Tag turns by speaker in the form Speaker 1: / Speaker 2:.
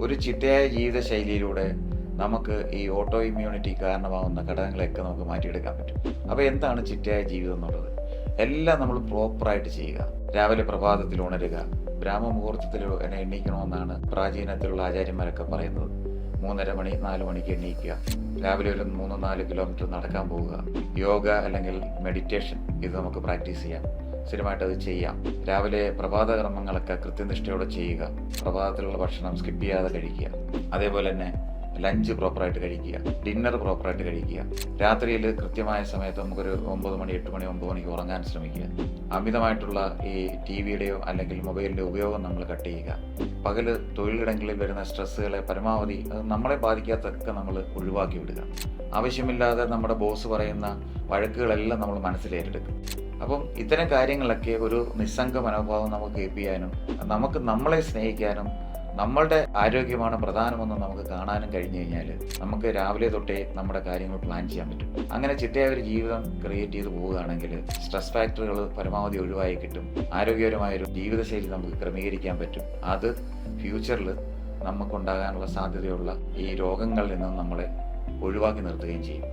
Speaker 1: ഒരു ചിട്ടയായ ജീവിതശൈലിയിലൂടെ നമുക്ക് ഈ ഓട്ടോ ഇമ്മ്യൂണിറ്റി കാരണമാകുന്ന ഘടകങ്ങളെയൊക്കെ നമുക്ക് മാറ്റിയെടുക്കാൻ പറ്റും. അപ്പോൾ എന്താണ് ചിട്ടയായ ജീവിതം എന്നുള്ളത്? എല്ലാം നമ്മൾ പ്രോപ്പറായിട്ട് ചെയ്യുക. രാവിലെ പ്രഭാതത്തിൽ ഉണരുക, ബ്രാഹ്മമുഹൂർത്തത്തിൽ എണീക്കണമെന്നാണ് പ്രാചീനത്തിലുള്ള ആചാര്യന്മാരൊക്കെ പറയുന്നത്. 3:30 മണി 4 മണിക്ക് എണീക്കുക, രാവിലെ ഒരു 3-4 കിലോമീറ്റർ നടക്കാൻ പോവുക. യോഗ അല്ലെങ്കിൽ മെഡിറ്റേഷൻ ഇത് നമുക്ക് പ്രാക്ടീസ് ചെയ്യാം, സ്ഥിരമായിട്ട് അത് ചെയ്യാം. രാവിലെ പ്രഭാത കർമ്മങ്ങളൊക്കെ കൃത്യനിഷ്ഠയോടെ ചെയ്യുക, പ്രഭാതത്തിലുള്ള ഭക്ഷണം സ്കിപ്പ് ചെയ്യാതെ കഴിക്കുക. അതേപോലെ തന്നെ ലഞ്ച് പ്രോപ്പറായിട്ട് കഴിക്കുക, ഡിന്നർ പ്രോപ്പറായിട്ട് കഴിക്കുക. രാത്രിയിൽ കൃത്യമായ സമയത്ത് നമുക്കൊരു 9 മണി 8 മണി 9 മണിക്ക് ഉറങ്ങാൻ ശ്രമിക്കുക. അമിതമായിട്ടുള്ള ഈ ടിവിയുടെയോ അല്ലെങ്കിൽ മൊബൈലിൻ്റെ ഉപയോഗം നമ്മൾ കട്ട് ചെയ്യുക. പകല് തൊഴിലിടങ്ങളിൽ വരുന്ന സ്ട്രെസ്സുകളെ പരമാവധി നമ്മളെ ബാധിക്കാത്തൊക്കെ നമ്മൾ ഒഴിവാക്കി വിടുക. ആവശ്യമില്ലാതെ നമ്മുടെ ബോസ് പറയുന്ന വഴക്കുകളെല്ലാം നമ്മൾ മനസ്സിലേറ്റെടുക്കും. അപ്പം ഇത്തരം കാര്യങ്ങളൊക്കെ ഒരു നിസ്സംഗ മനോഭാവം നമുക്ക് കീപ്പ് ചെയ്യാനും നമുക്ക് നമ്മളെ സ്നേഹിക്കാനും നമ്മളുടെ ആരോഗ്യമാണ് പ്രധാനമെന്ന് നമുക്ക് കാണാനും കഴിഞ്ഞു കഴിഞ്ഞാൽ നമുക്ക് രാവിലെ തൊട്ടേ നമ്മുടെ കാര്യങ്ങൾ പ്ലാൻ ചെയ്യാൻ പറ്റും. അങ്ങനെ ചിട്ടയായ ഒരു ജീവിതം ക്രിയേറ്റ് ചെയ്ത് പോവുകയാണെങ്കിൽ സ്ട്രെസ് ഫാക്ടറുകൾ പരമാവധി ഒഴിവായി കിട്ടും. ആരോഗ്യകരമായൊരു ജീവിതശൈലി നമുക്ക് ക്രമീകരിക്കാൻ പറ്റും. അത് ഫ്യൂച്ചറിൽ നമുക്കുണ്ടാകാനുള്ള സാധ്യതയുള്ള ഈ രോഗങ്ങളിൽ നിന്നും നമ്മളെ ഒഴിവാക്കി നിർത്തുകയും ചെയ്യും.